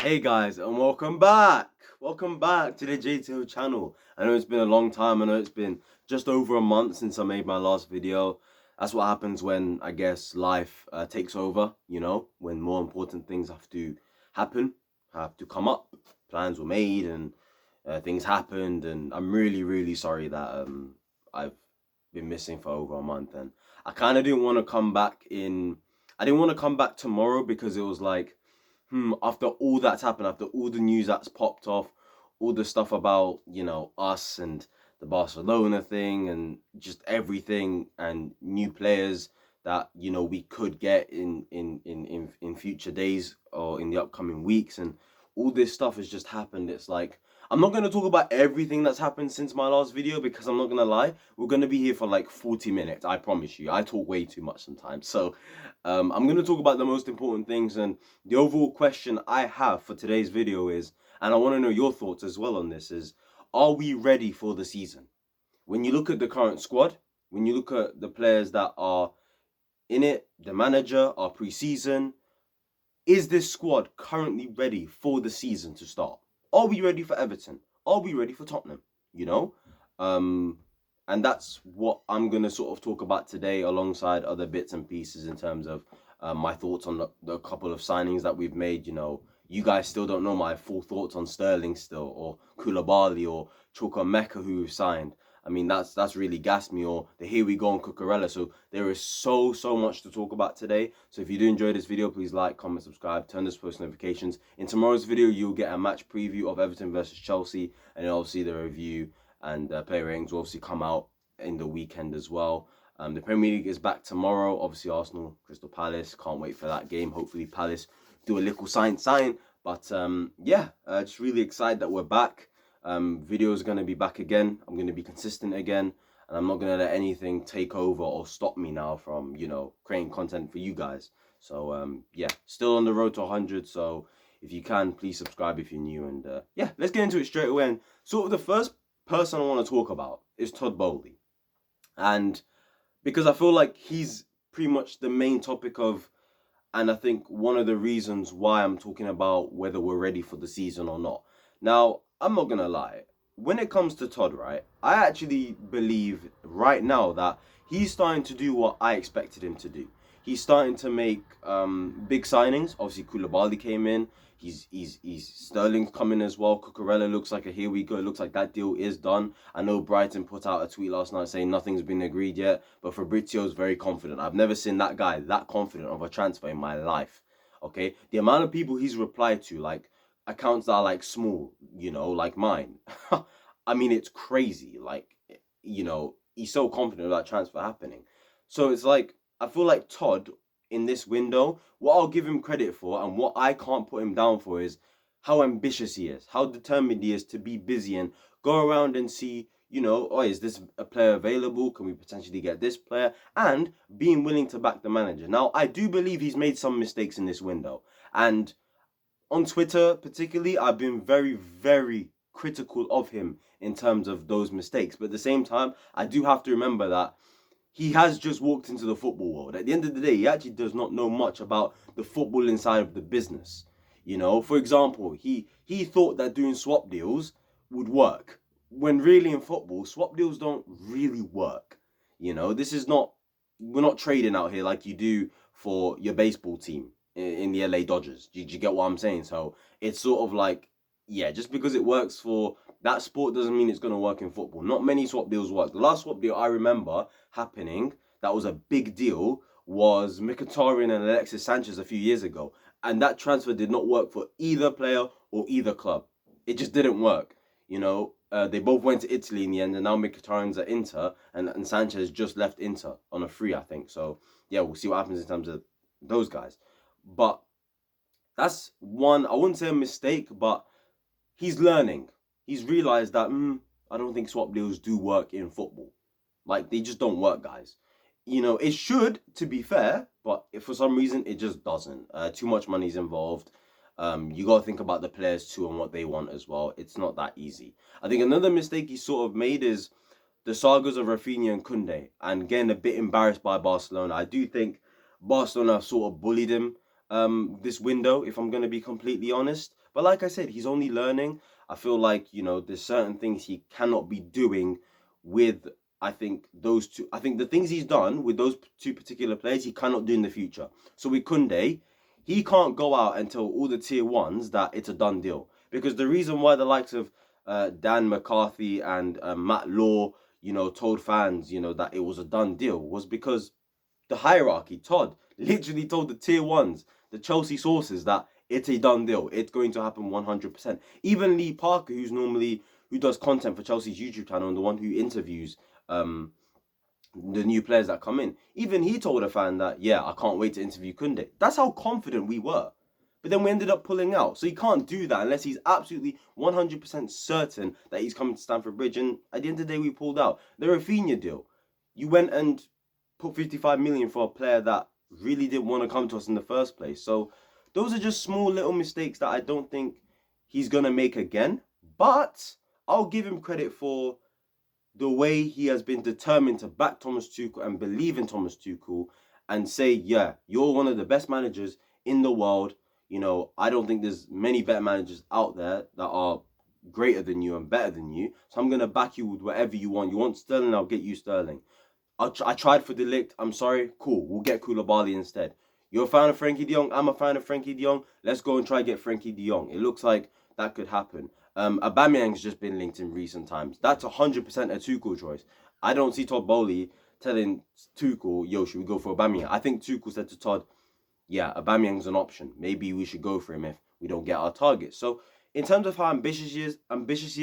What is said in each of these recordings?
Hey guys, and welcome back. Welcome back to the JTO channel. I know it's been a long time. I know it's been just over a month since I made my last video. That's what happens when, I guess, life takes over, when more important things have to happen, have to come up. Plans were made and things happened, and I'm really, really sorry that I've been missing for over a month. And I kind of didn't want to come back I didn't want to come back tomorrow because it was like, after all that's happened, after all the news that's popped off, all the stuff about, us and the Barcelona thing and just everything and new players that, we could get in future days or in the upcoming weeks, and all this stuff has just happened. It's like, I'm not going to talk about everything that's happened since my last video because I'm not going to lie, we're going to be here for like 40 minutes. I promise you. I talk way too much sometimes. So I'm going to talk about the most important things, and the overall question I have for today's video is, and I want to know your thoughts as well on this, is are we ready for the season? When you look at the current squad, when you look at the players that are in it, the manager, our pre-season, is this squad currently ready for the season to start? Are we ready for Everton? Are we ready for Tottenham? You know? And that's what I'm going to sort of talk about today alongside other bits and pieces in terms of my thoughts on the couple of signings that we've made. You guys still don't know my full thoughts on Sterling still, or Koulibaly, or Chukwuemeka, who we've signed. I mean, that's really gassed me, or the Here We Go on Cucurella. So there is so much to talk about today. So if you do enjoy this video, please like, comment, subscribe, turn this post notifications. In tomorrow's video, you'll get a match preview of Everton versus Chelsea, and then obviously the review and player ratings will obviously come out in the weekend as well. The Premier League is back tomorrow. Obviously, Arsenal, Crystal Palace. Can't wait for that game. Hopefully, Palace do a little sign. But yeah, just really excited that we're back. Videos are going to be back again. I'm going to be consistent again, and I'm not going to let anything take over or stop me now from, creating content for you guys. So yeah, still on the road to 100. So if you can, please subscribe if you're new. And yeah, let's get into it straight away. And sort of the first person I want to talk about is Todd Bowley. And because I feel like he's pretty much the main topic of, and I think one of the reasons why I'm talking about whether we're ready for the season or not. Now, I'm not gonna lie, when it comes to Todd, right, I actually believe right now that he's starting to do what I expected him to do. He's starting to make big signings. Obviously, Koulibaly came in. He's Sterling's coming as well. Cucurella looks like a here we go. It looks like that deal is done. I know Brighton put out a tweet last night saying nothing's been agreed yet, but Fabrizio's very confident. I've never seen that guy that confident of a transfer in my life. Okay, the amount of people he's replied to, like accounts that are like small, like mine. I mean, it's crazy. Like, he's so confident of that transfer happening. So it's like, I feel like Todd in this window, what I'll give him credit for and what I can't put him down for is how ambitious he is, how determined he is to be busy and go around and see, oh, is this a player available? Can we potentially get this player? And being willing to back the manager. Now, I do believe he's made some mistakes in this window. And on Twitter, particularly, I've been very, very critical of him in terms of those mistakes. But at the same time, I do have to remember that he has just walked into the football world. At the end of the day, he actually does not know much about the football inside of the business. For example, he thought that doing swap deals would work, when really in football, swap deals don't really work. This is not, we're not trading out here like you do for your baseball team in the LA Dodgers. Do you get what I'm saying? So it's sort of like, yeah, just because it works for that sport doesn't mean it's going to work in football. Not many swap deals work. The last swap deal I remember happening that was a big deal was Mkhitaryan and Alexis Sanchez a few years ago. And that transfer did not work for either player or either club. It just didn't work. They both went to Italy in the end, and now Mkhitaryan's at Inter, and Sanchez just left Inter on a free, I think. So, yeah, we'll see what happens in terms of those guys. But that's one, I wouldn't say a mistake, but he's learning. He's realized that, I don't think swap deals do work in football. Like, they just don't work, guys. It should, to be fair, but if for some reason it just doesn't. Too much money's involved. You got to think about the players too and what they want as well. It's not that easy. I think another mistake he sort of made is the sagas of Rafinha and Koundé, and getting a bit embarrassed by Barcelona. I do think Barcelona sort of bullied him this window, if I'm gonna be completely honest. But like I said, he's only learning. I feel like, you know, there's certain things he cannot be doing with, I think, those two. I think the things he's done with those two particular players, he cannot do in the future. So with Kunde, he can't go out and tell all the tier ones that it's a done deal. Because the reason why the likes of Dan McCarthy and Matt Law, you know, told fans, you know, that it was a done deal was because the hierarchy, Todd, literally told the tier ones, the Chelsea sources, that it's a done deal. It's going to happen 100%. Even Lee Parker, who does content for Chelsea's YouTube channel and the one who interviews the new players that come in, even he told a fan that, yeah, I can't wait to interview Kunde. That's how confident we were. But then we ended up pulling out. So he can't do that unless he's absolutely 100% certain that he's coming to Stamford Bridge. And at the end of the day, we pulled out. The Rafinha deal. You went and put 55 million for a player that really didn't want to come to us in the first place. So those are just small little mistakes that I don't think he's going to make again. But I'll give him credit for the way he has been determined to back Thomas Tuchel and believe in Thomas Tuchel and say, yeah, you're one of the best managers in the world. You know, I don't think there's many better managers out there that are greater than you and better than you. So I'm going to back you with whatever you want. You want Sterling, I'll get you Sterling. I tried for De Ligt. I'm sorry. Cool. We'll get Koulibaly instead. You're a fan of Frankie de Jong. I'm a fan of Frankie de Jong. Let's go and try to get Frankie de Jong. It looks like that could happen. Aubameyang's just been linked in recent times. That's 100% a Tuchel choice. I don't see Todd Bowley telling Tuchel, yo, should we go for Aubameyang? I think Tuchel said to Todd, yeah, Aubameyang's an option. Maybe we should go for him if we don't get our target. So in terms of how ambitious he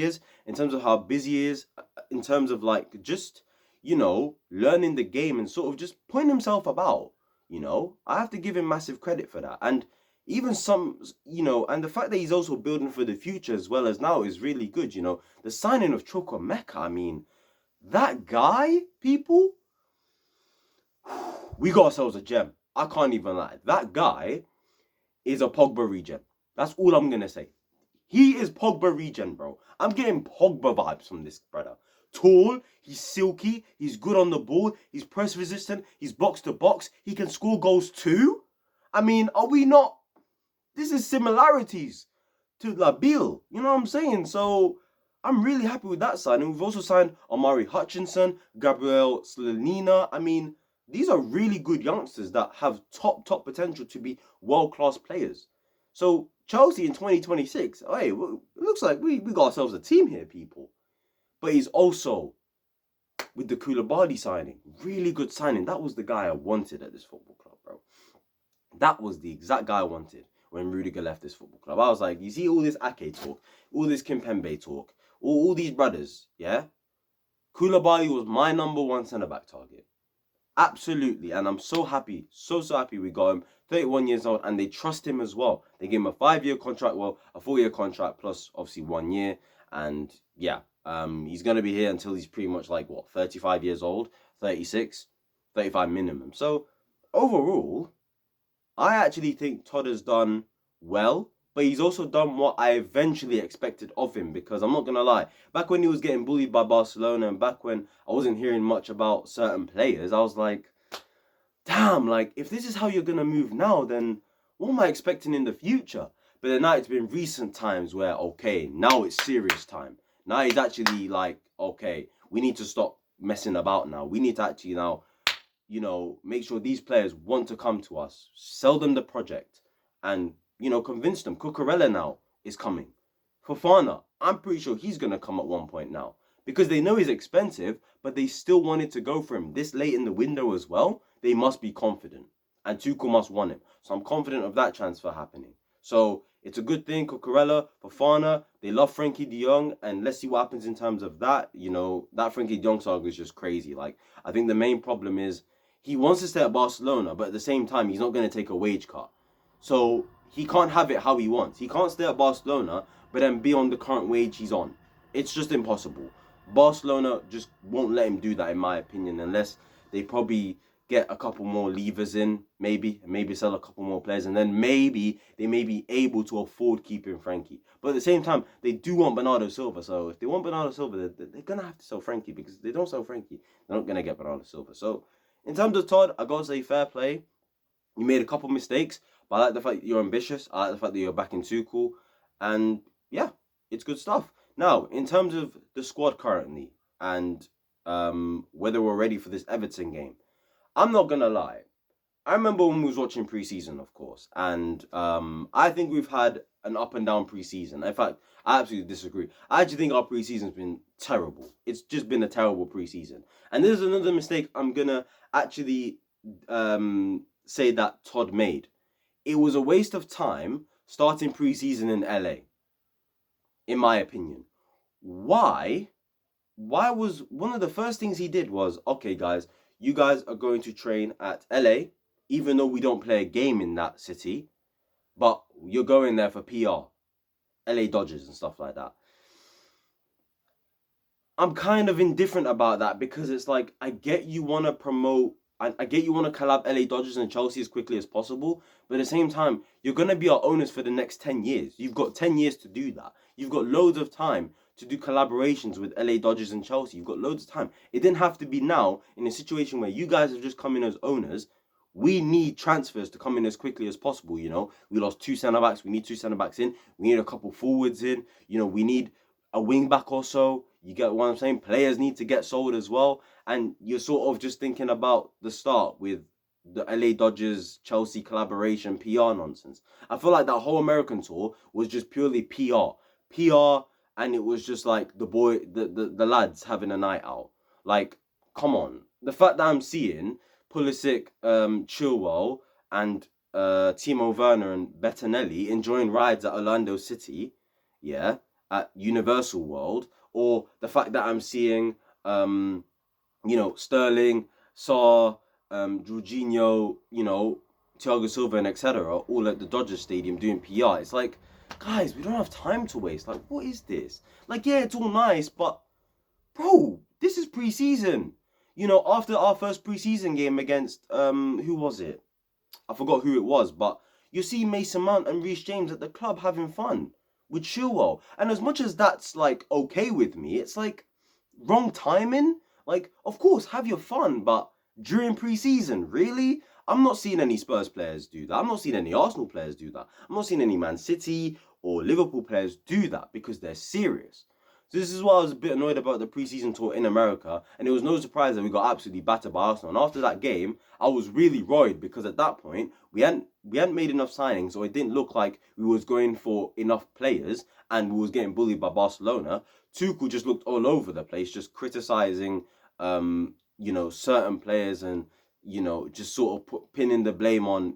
is, in terms of how busy he is, in terms of like just, you know, learning the game and sort of just putting himself about, you know, I have to give him massive credit for that. And even some, you know, and the fact that he's also building for the future as well as now is really good, you know. The signing of Chukwuemeka, I mean, that guy, people, we got ourselves a gem. I can't even lie. That guy is a Pogba regen. That's all I'm going to say. He is Pogba regen, bro. I'm getting Pogba vibes from this brother. Tall, he's silky, he's good on the ball, he's press resistant, he's box to box, he can score goals too. I mean, are we not? This is similarities to Labil. You know what I'm saying? So I'm really happy with that signing. We've also signed Omari Hutchinson, Gabriel Slanina. I mean, these are really good youngsters that have top potential to be world-class players. So Chelsea in 2026, hey, it looks like we got ourselves a team here, people. But he's also, with the Koulibaly signing, really good signing. That was the guy I wanted at this football club, bro. That was the exact guy I wanted when Rudiger left this football club. I was like, you see all this Ake talk, all this Kimpembe talk, all these brothers, yeah? Koulibaly was my number one centre-back target. Absolutely. And I'm so happy, so happy we got him. 31 years old, and they trust him as well. They gave him a 5-year contract, well, a 4-year contract plus obviously 1 year. And yeah, he's going to be here until he's pretty much like, what, 35 years old, 36, 35 minimum. So overall, I actually think Todd has done well, but he's also done what I eventually expected of him, because I'm not going to lie, back when he was getting bullied by Barcelona and back when I wasn't hearing much about certain players, I was like, damn, like, if this is how you're going to move now, then what am I expecting in the future? But then now it's been recent times where, okay, now it's serious time. Now he's actually like, okay, we need to stop messing about now. We need to actually now, you know, make sure these players want to come to us, sell them the project, and, you know, convince them. Cucurella now is coming. Fofana, I'm pretty sure he's going to come at one point now, because they know he's expensive, but they still wanted to go for him this late in the window as well. They must be confident, and Tuchel must want him. So I'm confident of that transfer happening. So it's a good thing. Cucurella, Fofana, they love Frankie de Jong, and let's see what happens in terms of that. You know, that Frankie de Jong saga is just crazy. Like, I think the main problem is he wants to stay at Barcelona, but at the same time, he's not going to take a wage cut. So he can't have it how he wants. He can't stay at Barcelona, but then be on the current wage he's on. It's just impossible. Barcelona just won't let him do that, in my opinion, unless they probably get a couple more levers in, maybe sell a couple more players, and then maybe they may be able to afford keeping Frankie. But at the same time, they do want Bernardo Silva, so if they want Bernardo Silva, they're going to have to sell Frankie, because if they don't sell Frankie, they're not going to get Bernardo Silva. So in terms of Todd, I got to say fair play. You made a couple mistakes, But I like the fact that you're ambitious. I like the fact that you're backing Tuchel. And yeah, it's good stuff. Now, in terms of the squad currently and whether we're ready for this Everton game, I'm not going to lie. I remember when we was watching preseason, of course, and I think we've had an up and down preseason. In fact, I absolutely disagree. I actually think our preseason's been terrible. It's just been a terrible preseason. And this is another mistake I'm gonna actually say that Todd made. It was a waste of time starting preseason in LA, in my opinion. Why? Why was one of the first things he did was, okay, guys, you guys are going to train at LA, even though we don't play a game in that city, but you're going there for PR, LA Dodgers and stuff like that. I'm kind of indifferent about that because it's like, I get you want to promote, I get you want to collab LA Dodgers and Chelsea as quickly as possible, but at the same time, you're going to be our owners for the next 10 years. You've got 10 years to do that. You've got loads of time to do collaborations with LA Dodgers and Chelsea. You've got loads of time. It didn't have to be now in a situation where you guys have just come in as owners. We need transfers to come in as quickly as possible. You know, we lost 2 centre backs. We need 2 centre backs in. We need a couple forwards in. You know, we need a wing back or so. You get what I'm saying? Players need to get sold as well. And you're sort of just thinking about the start with the LA Dodgers Chelsea collaboration PR nonsense. I feel like that whole American tour was just purely PR. PR, and it was just like the lads having a night out. Like, come on. The fact that I'm seeing Pulisic, Chilwell, and Timo Werner and Bettinelli enjoying rides at Orlando City, yeah, at Universal World, or the fact that I'm seeing Sterling, Saar, Jorginho, Thiago Silva and etc. all at the Dodgers Stadium doing PR. It's like, guys, we don't have time to waste. Like, what is this? Like, yeah, it's all nice, but bro, this is preseason. After our first preseason game against who was it? I forgot who it was, but you see Mason Mount and Reece James at the club having fun with Chilwell. And as much as that's like okay with me, it's like wrong timing. Like, of course, have your fun, but during preseason, really? I'm not seeing any Spurs players do that. I'm not seeing any Arsenal players do that. I'm not seeing any Man City or Liverpool players do that because they're serious. So this is why I was a bit annoyed about the preseason tour in America, and it was no surprise that we got absolutely battered by Arsenal. And after that game, I was really worried because at that point we hadn't made enough signings, or it didn't look like we was going for enough players, and we was getting bullied by Barcelona. Tuchel just looked all over the place, just criticizing, certain players, and just sort of pinning the blame on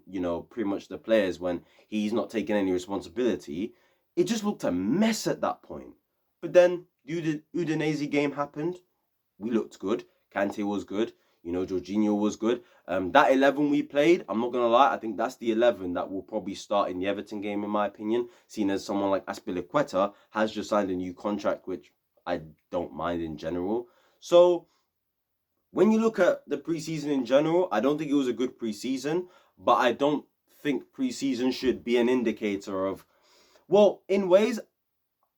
pretty much the players when he's not taking any responsibility. It just looked a mess at that point. But then the Udinese game happened. We looked good. Kante was good. Jorginho was good. That 11 we played, I'm not going to lie, I think that's the 11 that will probably start in the Everton game, in my opinion, seeing as someone like Azpilicueta has just signed a new contract, which I don't mind in general. So when you look at the preseason in general, I don't think it was a good preseason, but I don't think preseason should be an indicator of, well, in ways,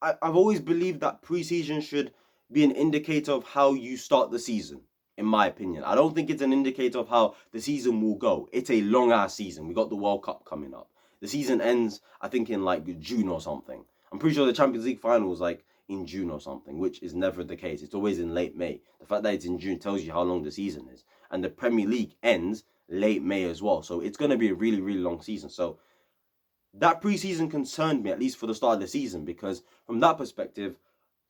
I've always believed that preseason should be an indicator of how you start the season, in my opinion. I don't think it's an indicator of how the season will go. It's a long-ass season. We got the World Cup coming up. The season ends, I think, in like June or something. I'm pretty sure the Champions League final is like in June or something, which is never the case. It's always in late May. The fact that it's in June tells you how long the season is. And the Premier League ends late May as well. So it's going to be a really, really long season. So that preseason concerned me, at least for the start of the season, because from that perspective,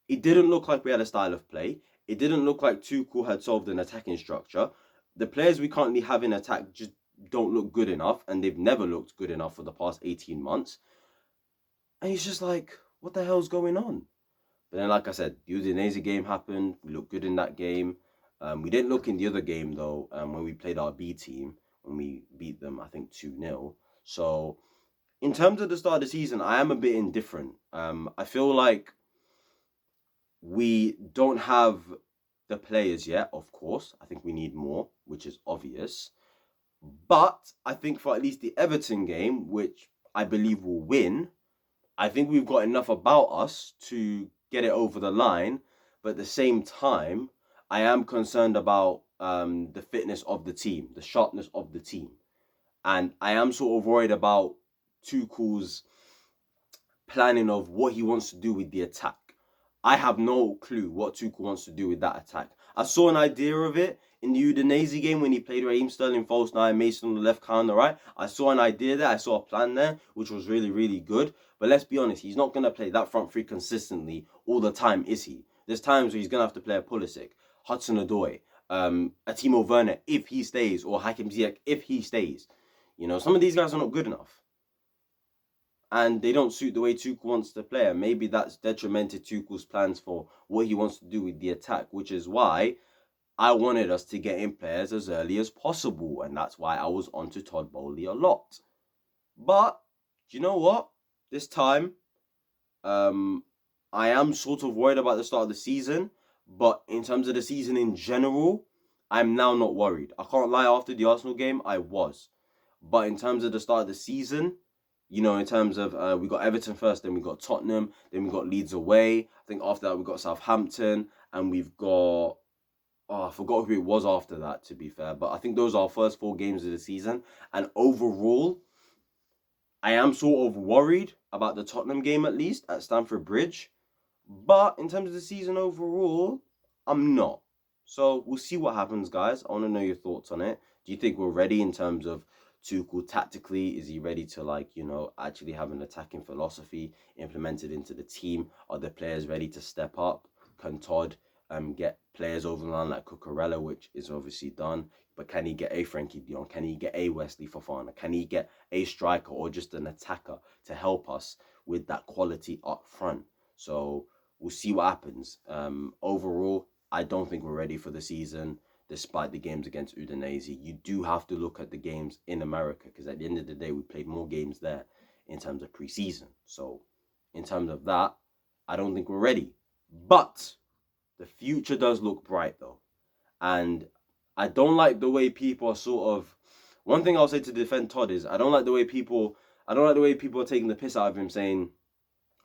it didn't look like we had a style of play. It didn't look like Tuchel had solved an attacking structure. The players we currently have in attack just don't look good enough, and they've never looked good enough for the past 18 months. And it's just like, what the hell's going on? But then, like I said, the Udinese game happened. We looked good in that game. We didn't look in the other game, though, when we played our B team, when we beat them, I think, 2-0. So in terms of the start of the season, I am a bit indifferent. I feel like we don't have the players yet, of course. I think we need more, which is obvious. But I think for at least the Everton game, which I believe will win, I think we've got enough about us to get it over the line. But at the same time, I am concerned about the fitness of the team, the sharpness of the team. And I am sort of worried about Tuchel's planning of what he wants to do with the attack. I have no clue what Tuchel wants to do with that attack. I saw an idea of it in the Udinese game when he played Raheem Sterling false nine, Mason on the left, Khan on the right. I saw an idea there. I saw a plan there, which was really, really good. But let's be honest, he's not going to play that front three consistently all the time, is he? There's times where he's going to have to play a Pulisic, Hudson-Odoi, a Timo Werner if he stays, or Hakim Ziyech if he stays. You know, some of these guys are not good enough. And they don't suit the way Tuchel wants to play. And maybe that's detrimented Tuchel's plans for what he wants to do with the attack, which is why I wanted us to get in players as early as possible. And that's why I was onto Todd Bowley a lot. But, do you know what? This time, I am sort of worried about the start of the season. But in terms of the season in general, I'm now not worried. I can't lie, after the Arsenal game, I was. But in terms of the start of the season, you know, in terms of, we got Everton first, then we got Tottenham, then we got Leeds away. I think after that we got Southampton, and we've got, I forgot who it was after that, to be fair. But I think those are our first 4 games of the season. And overall, I am sort of worried about the Tottenham game, at least, at Stamford Bridge. But in terms of the season overall, I'm not. So we'll see what happens, guys. I want to know your thoughts on it. Do you think we're ready in terms of Tuchel tactically? Is he ready to, like, you know, actually have an attacking philosophy implemented into the team? Are the players ready to step up? Can Todd get players over the line like Cucurella, which is obviously done? But can he get a Frankie de Jong? Can he get a Wesley Fofana? Can he get a striker or just an attacker to help us with that quality up front? So we'll see what happens. Overall, I don't think we're ready for the season. Despite the games against Udinese, you do have to look at the games in America, because at the end of the day, we played more games there in terms of preseason. So in terms of that, I don't think we're ready. But the future does look bright, though. And I don't like the way people are sort of... One thing I'll say to defend Todd is I don't like the way people are taking the piss out of him, saying,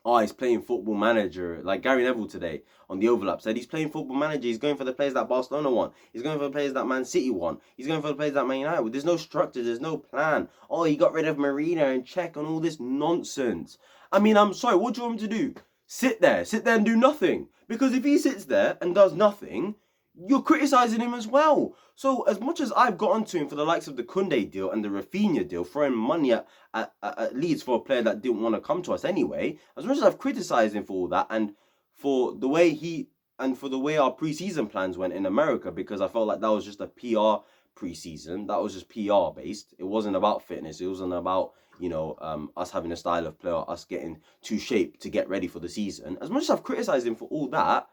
oh, he's playing Football Manager. Like Gary Neville today on the overlap said he's playing Football Manager. He's going for the players that Barcelona want. He's going for the players that Man City want. He's going for the players that Man United want. There's no structure. There's no plan. Oh, he got rid of Marina and Czech and all this nonsense. I mean, I'm sorry. What do you want him to do? Sit there and do nothing. Because if he sits there and does nothing, you're criticising him as well. So as much as I've got onto him for the likes of the Koundé deal and the Rafinha deal, throwing money at Leeds for a player that didn't want to come to us anyway, as much as I've criticised him for all that and for the way our pre-season plans went in America, because I felt like that was just a PR pre-season. That was just PR based. It wasn't about fitness. It wasn't about, you know, us having a style of play or us getting to shape to get ready for the season. As much as I've criticised him for all that,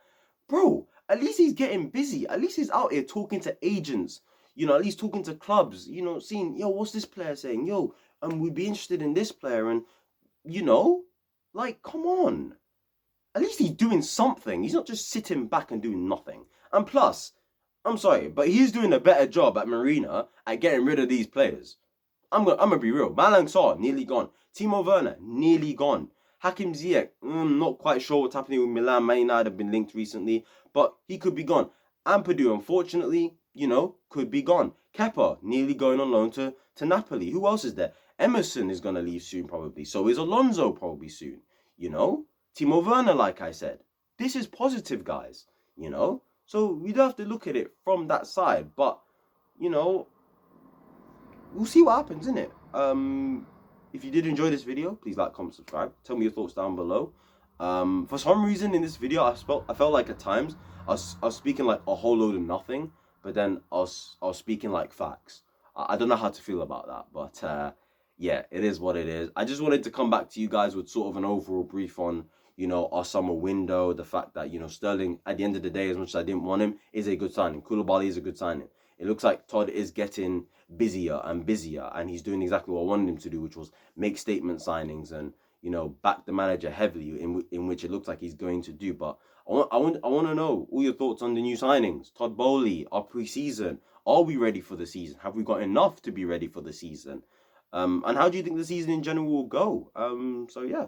bro, at least he's getting busy. At least he's out here talking to agents, you know, at least talking to clubs, you know, seeing, yo, what's this player saying? Yo, we'd be interested in this player. And, you know, like, come on. At least he's doing something. He's not just sitting back and doing nothing. And plus, I'm sorry, but he's doing a better job at Marina at getting rid of these players. I'm gonna be real. Malang Sarr, nearly gone. Timo Werner, nearly gone. Hakim Ziyech, not quite sure what's happening with Milan. Man United have been linked recently, but he could be gone. Ampadu, unfortunately, you know, could be gone. Kepa, nearly going on loan to Napoli. Who else is there? Emerson is going to leave soon, probably. So is Alonso probably soon, you know? Timo Werner, like I said. This is positive, guys, you know? So we do have to look at it from that side. But, you know, we'll see what happens, innit? If you did enjoy this video, please like, comment, subscribe. Tell me your thoughts down below. For some reason in this video, I felt like at times I was speaking like a whole load of nothing, but then I was speaking like facts. I don't know how to feel about that, but yeah, it is what it is. I just wanted to come back to you guys with sort of an overall brief on, you know, our summer window, the fact that, you know, Sterling, at the end of the day, as much as I didn't want him, is a good signing. Koulibaly is a good signing. It looks like Todd is getting busier and busier, and he's doing exactly what I wanted him to do, which was make statement signings and, you know, back the manager heavily, in which it looks like he's going to do. But I want to know all your thoughts on the new signings. Todd Bowley, our pre-season. Are we ready for the season? Have we got enough to be ready for the season? And how do you think the season in general will go? So yeah,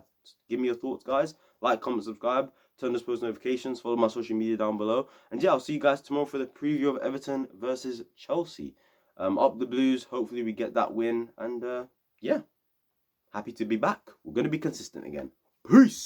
give me your thoughts, guys. Like, comment, subscribe, turn those post notifications, follow my social media down below. And yeah, I'll see you guys tomorrow for the preview of Everton versus Chelsea. Up the Blues. Hopefully we get that win. And yeah, happy to be back. We're going to be consistent again. Peace.